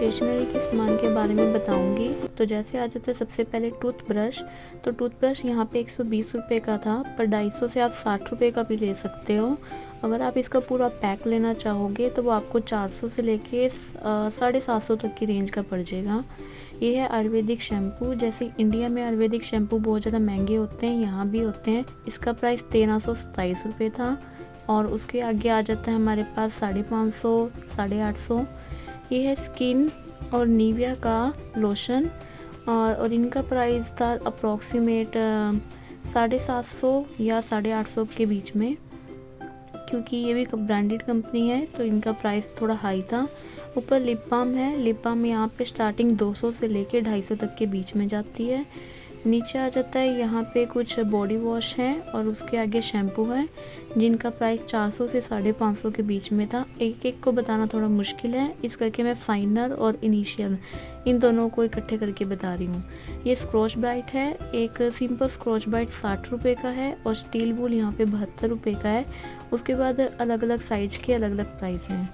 Stationery के सामान के बारे में बताऊंगी। तो जैसे आ जाता है सबसे पहले टूथब्रश। तो टूथब्रश यहाँ पे 120 रुपये का था, पर 250 से आप 60 रुपये का भी ले सकते हो। अगर आप इसका पूरा पैक लेना चाहोगे तो वो आपको 400 से लेके 750 तक की रेंज का पड़ जाएगा। ये है आयुर्वेदिक शैम्पू। जैसे इंडिया में आयुर्वेदिक शैम्पू बहुत ज़्यादा महंगे होते हैं, यहाँ भी होते हैं। इसका प्राइस 1327 रुपये था। और उसके आगे आ जाता है हमारे पास 550, 850। ये है स्किन और निविया का लोशन, और इनका प्राइस था अप्रॉक्सीमेट 750 या 850 के बीच में। क्योंकि ये भी ब्रांडेड कंपनी है तो इनका प्राइस थोड़ा हाई था। ऊपर लिप बाम है। लिप बाम यहाँ पे स्टार्टिंग 200 से लेके 250 तक के बीच में जाती है। नीचे आ जाता है यहाँ पे कुछ बॉडी वॉश हैं और उसके आगे शैम्पू है, जिनका प्राइस 400 से 550 के बीच में था। एक एक को बताना थोड़ा मुश्किल है, इस करके मैं फाइनल और इनिशियल इन दोनों को इकट्ठे करके बता रही हूँ। ये स्क्रॉच ब्राइट है। एक सिंपल स्क्रॉच ब्राइट 60 रुपये का है और स्टील वूल यहाँ पे 72 रुपये का है। उसके बाद अलग अलग साइज के अलग अलग प्राइस हैं।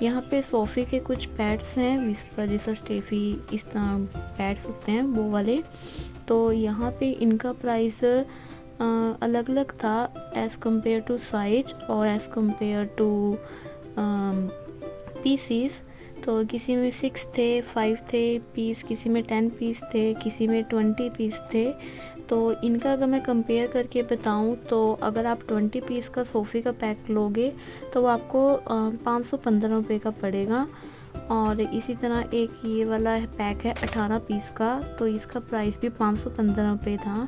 यहाँ पे सोफ़े के कुछ पैड्स हैं, विस्पर जैसा स्टेफी इस तरह पैड्स होते हैं वो वाले। तो यहाँ पे इनका प्राइस अलग अलग था एज़ कम्पेयर टू साइज और एज़ कम्पेयर टू पीसीस। तो किसी में 6 थे, 5 थे पीस, किसी में 10 पीस थे, किसी में 20 पीस थे। तो इनका अगर मैं कंपेयर करके बताऊं तो अगर आप 20 पीस का सोफ़े का पैक लोगे तो वो आपको 515 रुपये का पड़ेगा। और इसी तरह एक ये वाला पैक है 18 पीस का, तो इसका प्राइस भी 515 रुपये था।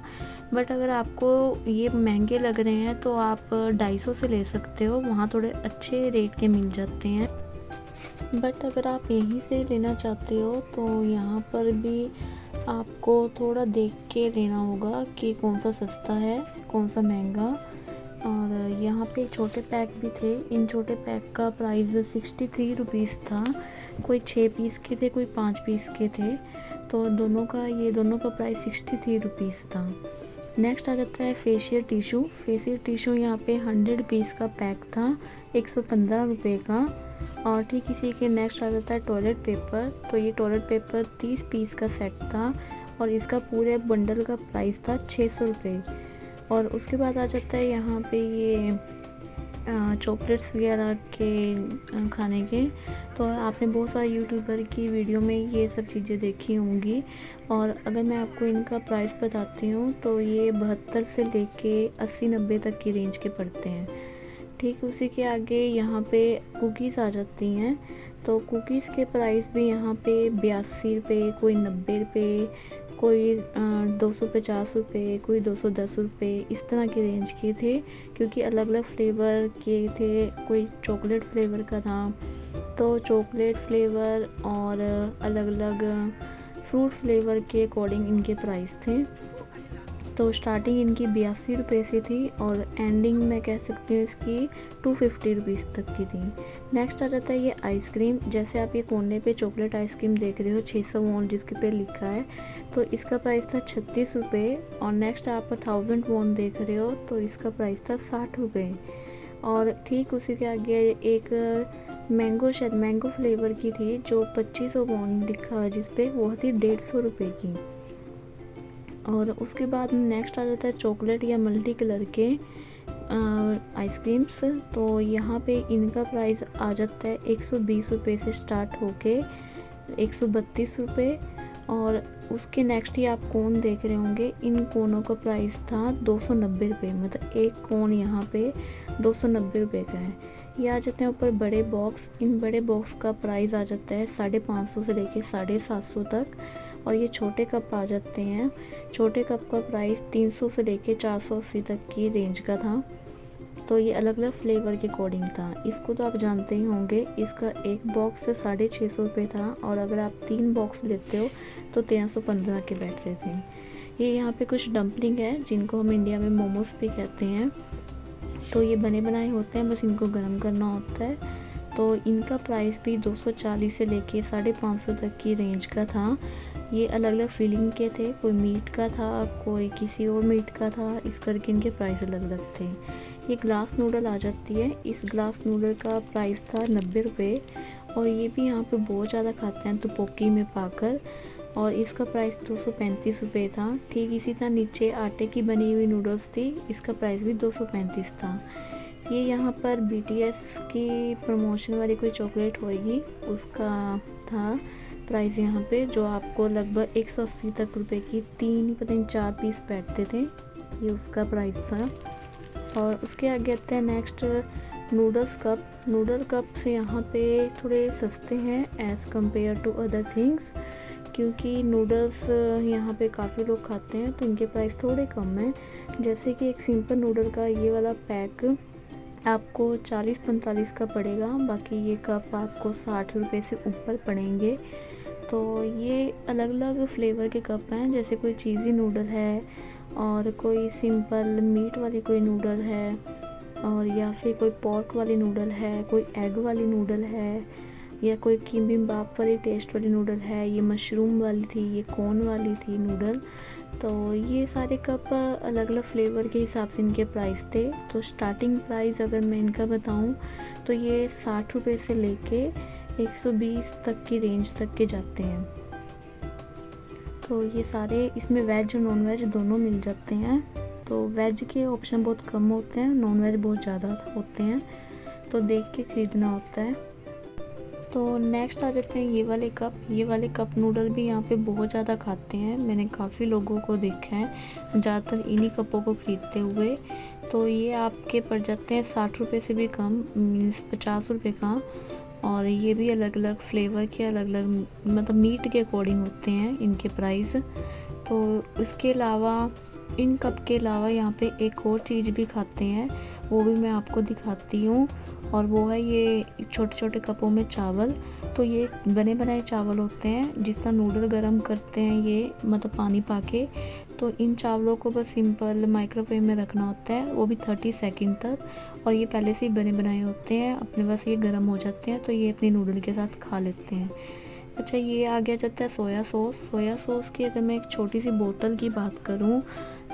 बट अगर आपको ये महंगे लग रहे हैं तो आप 250 से ले सकते हो, वहाँ थोड़े अच्छे रेट के मिल जाते हैं। बट अगर आप यहीं से लेना चाहते हो तो यहाँ पर भी आपको थोड़ा देख के लेना होगा कि कौन सा सस्ता है कौन सा महंगा। और यहाँ पे छोटे पैक भी थे। इन छोटे पैक का प्राइस 63 रुपीज़ था। कोई 6 पीस के थे, कोई 5 पीस के थे। तो दोनों का प्राइस 63 रुपीज़ था। नेक्स्ट आ जाता है फेशियल टिशू। फेशियल टिशू यहाँ पे 100 पीस का पैक था, 115 रुपये का। और ठीक इसी के नेक्स्ट आ जाता है टॉयलेट पेपर। तो ये टॉयलेट पेपर 30 पीस का सेट था और इसका पूरे बंडल का प्राइस था 600 रुपये। और उसके बाद आ जाता है यहाँ पे ये चॉकलेट्स वगैरह के खाने के। तो आपने बहुत सारे यूट्यूबर की वीडियो में ये सब चीज़ें देखी होंगी। और अगर मैं आपको इनका प्राइस बताती हूँ तो ये 72 से लेके 80-90 तक की रेंज के पड़ते हैं। ठीक उसी के आगे यहाँ पे कुकीज़ आ जाती हैं। तो कुकीज़ के प्राइस भी यहाँ पे 82 रुपये, कोई 90 रुपये, कोई 250 रुपये, कोई 210 रुपये, इस तरह की रेंज के थे। क्योंकि अलग अलग फ्लेवर के थे। कोई चॉकलेट फ्लेवर का था, तो चॉकलेट फ्लेवर और अलग अलग फ्रूट फ्लेवर के अकॉर्डिंग इनके प्राइस थे। तो स्टार्टिंग इनकी 82 रुपये से थी और एंडिंग मैं कह सकती हूँ इसकी 250 रुपीज़ तक की थी। नेक्स्ट आ जाता है ये आइसक्रीम। जैसे आप ये कोने पे चॉकलेट आइसक्रीम देख रहे हो 600 वॉन जिसके पे लिखा है, तो इसका प्राइस था 36 रुपये। और नेक्स्ट आप 1000 वॉन देख रहे हो तो इसका प्राइस था 60 रुपये। और ठीक उसी के आगे एक मैंगो फ्लेवर की थी जो 2500 वॉन लिखा है जिसपे, वो थी 150 रुपये की। और उसके बाद नेक्स्ट आ जाता है चॉकलेट या मल्टी कलर के आइसक्रीम्स। तो यहाँ पे इनका प्राइस आ जाता है 120 रुपये से स्टार्ट होके 132 रुपये। और उसके नेक्स्ट ही आप कोन देख रहे होंगे, इन कोनों का प्राइस था 290 रुपये। मतलब एक कोन यहाँ पे 290 रुपये का है। ये आ जाते हैं ऊपर बड़े बॉक्स। इन बड़े बॉक्स का प्राइस आ जाता है 550 से लेके 750 तक। और ये छोटे कप आ जाते हैं। छोटे कप का प्राइस 300 से लेके 480 तक की रेंज का था। तो ये अलग अलग फ्लेवर के अकॉर्डिंग था। इसको तो आप जानते ही होंगे, इसका एक बॉक्स 650 रुपये था और अगर आप 3 बॉक्स लेते हो तो 1315 के बैठ रहे थे। ये यहाँ पे कुछ डम्पलिंग है जिनको हम इंडिया में मोमोज भी कहते हैं। तो ये बने बनाए होते हैं, बस इनको गर्म करना होता है। तो इनका प्राइस भी 240 से लेके 550 तक की रेंज का था। ये अलग अलग फीलिंग के थे, कोई मीट का था, कोई किसी और मीट का था, इस करके इनके प्राइस अलग अलग थे। ये ग्लास नूडल आ जाती है। इस ग्लास नूडल का प्राइस था 90 रुपये और ये भी यहाँ पे बहुत ज़्यादा खाते हैं टुपोकी में पाकर। और इसका प्राइस 235 रुपये था। ठीक इसी तरह नीचे आटे की बनी हुई नूडल्स थी, इसका प्राइस भी 235 था। ये यहाँ पर BTS की प्रमोशन वाली कोई चॉकलेट होगी, उसका था प्राइस यहाँ पे, जो आपको लगभग 180 तक रुपए की 3 पता नहीं 4 पीस बैठते थे, ये उसका प्राइस था। और उसके आगे आते हैं next noodles cup. Noodle cups यहाँ पे थोड़े सस्ते हैं as compare to other things, क्योंकि नूडल्स यहाँ पे काफ़ी लोग खाते हैं तो इनके प्राइस थोड़े कम हैं। जैसे कि एक सिंपल नूडल का ये वाला पैक आपको 40-45 का पड़ेगा, बाकी ये कप आपको 60 रुपये से ऊपर पड़ेंगे। तो ये अलग अलग फ्लेवर के कप हैं, जैसे कोई चीज़ी नूडल है और कोई सिंपल मीट वाली कोई नूडल है, और या फिर कोई पोर्क वाली नूडल है, कोई एग वाली नूडल है, या कोई किम्बिम्बाप वाली टेस्ट वाली नूडल है, ये मशरूम वाली थी, ये कॉर्न वाली थी नूडल। तो ये सारे कप अलग अलग फ्लेवर के हिसाब से इनके प्राइस थे। तो स्टार्टिंग प्राइस अगर मैं इनका बताऊं तो ये 60 रुपये से लेके 120 तक की रेंज तक के जाते हैं। तो ये सारे इसमें वेज और नॉन वेज दोनों मिल जाते हैं। तो वेज के ऑप्शन बहुत कम होते हैं, नॉन वेज बहुत ज़्यादा होते हैं, तो देख के ख़रीदना होता है। तो नेक्स्ट आ जाते हैं ये वाले कप। ये वाले कप नूडल भी यहाँ पे बहुत ज़्यादा खाते हैं, मैंने काफ़ी लोगों को देखा है ज़्यादातर इन्हीं कपों को ख़रीदते हुए। तो ये आपके पड़ जाते हैं 60 रुपये से भी कम, मीन्स 50 रुपये का। और ये भी अलग अलग फ्लेवर के अलग अलग मतलब मीट के अकॉर्डिंग होते हैं इनके प्राइस। तो इसके अलावा इन कप के अलावा यहाँ पे एक और चीज़ भी खाते हैं, वो भी मैं आपको दिखाती हूँ, और वो है ये छोटे छोटे कपों में चावल। तो ये बने बनाए चावल होते हैं, जिस तरह नूडल गरम करते हैं ये मतलब पानी पाके, तो इन चावलों को बस सिंपल माइक्रोवेव में रखना होता है, वो भी 30 सेकंड तक। और ये पहले से ही बने बनाए होते हैं अपने, बस ये गर्म हो जाते हैं तो ये अपनी नूडल के साथ खा लेते हैं। अच्छा, ये आ गया जाता है सोया सॉस। सोया सॉस की अगर मैं एक छोटी सी बोतल की बात करूँ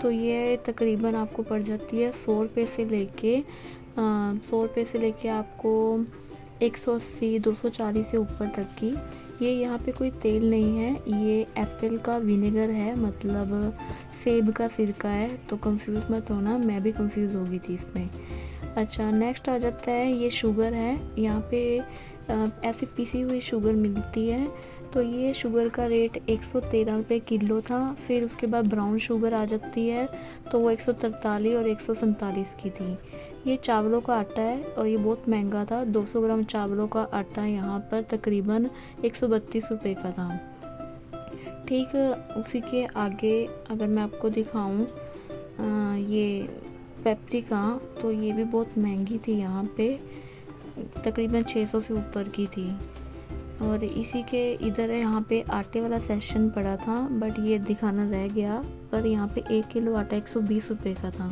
तो ये तकरीबन आपको पड़ जाती है 100 रुपये से लेके 100 रुपये से लेके आपको 180 240 से ऊपर तक की। ये यहाँ पे कोई तेल नहीं है, ये एप्पल का विनेगर है, मतलब सेब का सिरका है। तो कंफ्यूज मत होना, मैं भी कंफ्यूज हो गई थी इसमें। अच्छा, नेक्स्ट आ जाता है ये शुगर है। यहाँ पे ऐसी पिसी हुई शुगर मिलती है। तो ये शुगर का रेट 113 रुपये किलो था। फिर उसके बाद ब्राउन शुगर आ जाती है, तो वो 143 और 147 की थी। ये चावलों का आटा है और ये बहुत महंगा था। 200 ग्राम चावलों का आटा यहाँ पर तकरीबन 132 रुपये का था। ठीक उसी के आगे अगर मैं आपको दिखाऊं ये पेपरिका, तो ये भी बहुत महंगी थी, यहाँ पे तकरीबन 600 से ऊपर की थी। और इसी के इधर यहाँ पे आटे वाला सेक्शन पड़ा था, बट ये दिखाना रह गया। पर यहाँ पे 1 किलो आटा 120 रुपये का था।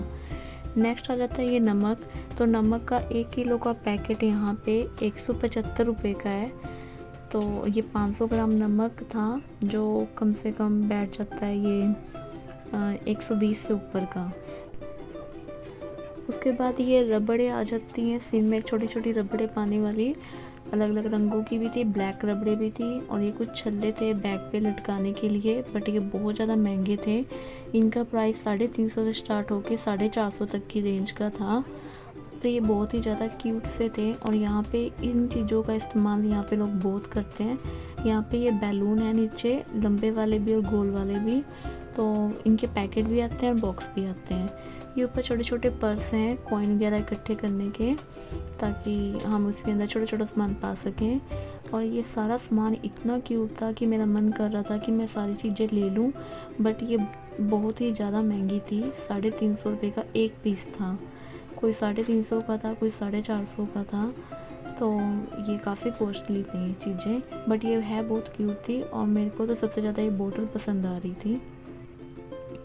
नेक्स्ट आ जाता है ये नमक। तो नमक का 1 किलो का पैकेट यहाँ पे 175 रुपये का है। तो ये 500 ग्राम नमक था, जो कम से कम बैठ जाता है ये 120 से ऊपर का। उसके बाद ये रबड़े आ जाती हैं सिम में, छोटी छोटी रबड़े पानी वाली, अलग अलग रंगों की भी थी, ब्लैक रबड़े भी थी। और ये कुछ छल्ले थे बैग पे लटकाने के लिए, बट ये बहुत ज़्यादा महंगे थे। इनका प्राइस 350 से स्टार्ट होके 450 तक की रेंज का था। पर ये बहुत ही ज़्यादा क्यूट से थे। और यहाँ पे इन चीज़ों का इस्तेमाल यहाँ पे लोग बहुत करते हैं। यहाँ पे ये बैलून है नीचे, लंबे वाले भी और गोल वाले भी। तो इनके पैकेट भी आते हैं और बॉक्स भी आते हैं। ये ऊपर छोटे छोटे पर्स हैं कॉइन वगैरह इकट्ठे करने के, ताकि हम उसके अंदर छोटा छोटा सामान पा सकें। और ये सारा सामान इतना क्यूट था कि मेरा मन कर रहा था कि मैं सारी चीज़ें ले लूँ, बट ये बहुत ही ज़्यादा महंगी थी। 350 रुपये का एक पीस था, कोई 350 का था, कोई 450 का था। तो ये काफ़ी कॉस्टली थी चीज़ें, बट ये है बहुत क्यूट थी। और मेरे को तो सबसे ज़्यादा ये बोतल पसंद आ रही थी।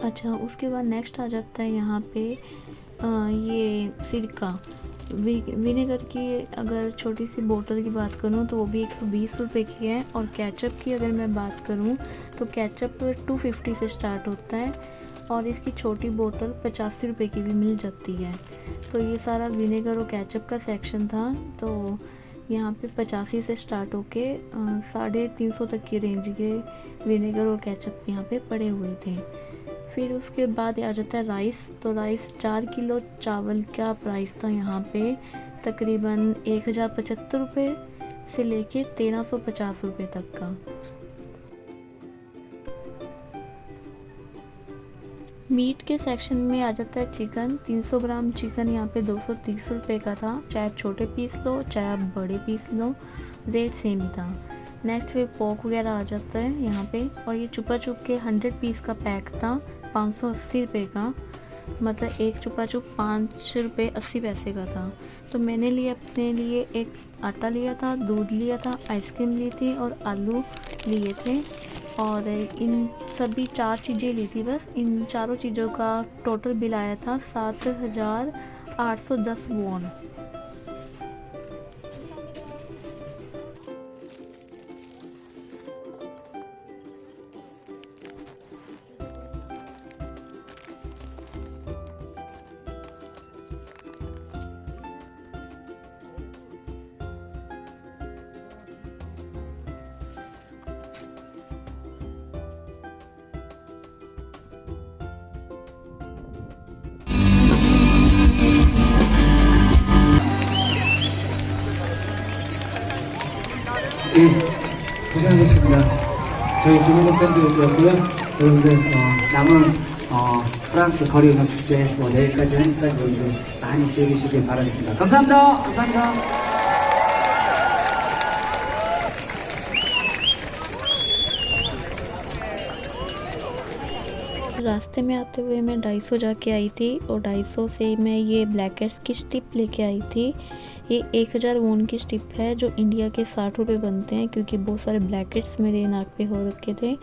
अच्छा, उसके बाद नेक्स्ट आ जाता है यहाँ पे ये सिरका विनेगर की। अगर छोटी सी बोतल की बात करूँ तो वो भी 120 रुपये की है। और केचप की अगर मैं बात करूँ तो केचप 250 से स्टार्ट होता है, और इसकी छोटी बोतल 85 रुपये की भी मिल जाती है। तो ये सारा विनेगर और केचप का सेक्शन था। तो यहाँ पे 85 से स्टार्ट होके 350 तक की रेंज के विनेगर और केचप यहाँ पे पड़े हुए थे। फिर उसके बाद आ जाता है राइस। तो राइस 4 किलो चावल का प्राइस था यहाँ पे तकरीबन 1075 रुपये से लेके 1350 रुपये तक का। मीट के सेक्शन में आ जाता है चिकन। 300 ग्राम चिकन यहाँ पे 230 रुपये का था, चाहे आप छोटे पीस लो चाहे आप बड़े पीस लो, रेट सेम ही था। नेक्स्ट फिर पोर्क वगैरह आ जाता है यहाँ पे, और ये चुपा चुप के 100 पीस का पैक था 580 रुपये का, मतलब एक चुपा चुप 5 रुपये 80 पैसे का था। तो मैंने लिए अपने लिए एक आटा लिया था, दूध लिया था, आइसक्रीम ली थी और आलू लिए थे, और इन सभी 4 चीज़ें ली थी बस। इन चारों चीज़ों का टोटल बिल आया था 7810 वॉन। 예, 고생하셨습니다. 저희 김현욱 밴드였고요. 여러분들 남은 프랑스 거리 음악 축제 내일까지 하니까 여러분들 많이 즐기시길 바라겠습니다. 감사합니다. 감사합니다. रास्ते में आते हुए मैं 250 जाके आई थी, और 250 से मैं ये ब्लैकेट्स की स्टिप लेके आई थी। ये 1000 वॉन की स्टिप है, जो इंडिया के 60 रुपये बनते हैं, क्योंकि बहुत सारे ब्लैकेट्स मेरे नाक पे हो रखे थे।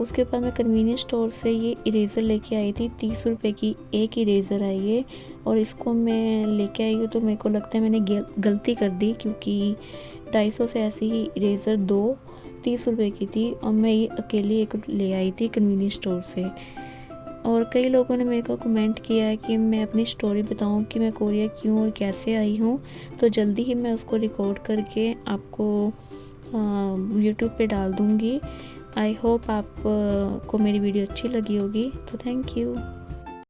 उसके बाद मैं कन्वीनियंस स्टोर से ये इरेज़र लेके आई थी, 30 रुपये की एक इरेज़र है ये, और इसको मैं लेके आई हूँ तो मेरे को लगता है मैंने गलती कर दी, क्योंकि 250 से ऐसी ही इरेज़र 2 30 रुपये की थी, और मैं ये अकेली एक ले आई थी कन्वीनियंस स्टोर से। और कई लोगों ने मेरे को कमेंट किया है कि मैं अपनी स्टोरी बताऊं कि मैं कोरिया क्यों और कैसे आई हूं, तो जल्दी ही मैं उसको रिकॉर्ड करके आपको यूट्यूब पे डाल दूंगी। आई होप आप को मेरी वीडियो अच्छी लगी होगी। तो थैंक यू।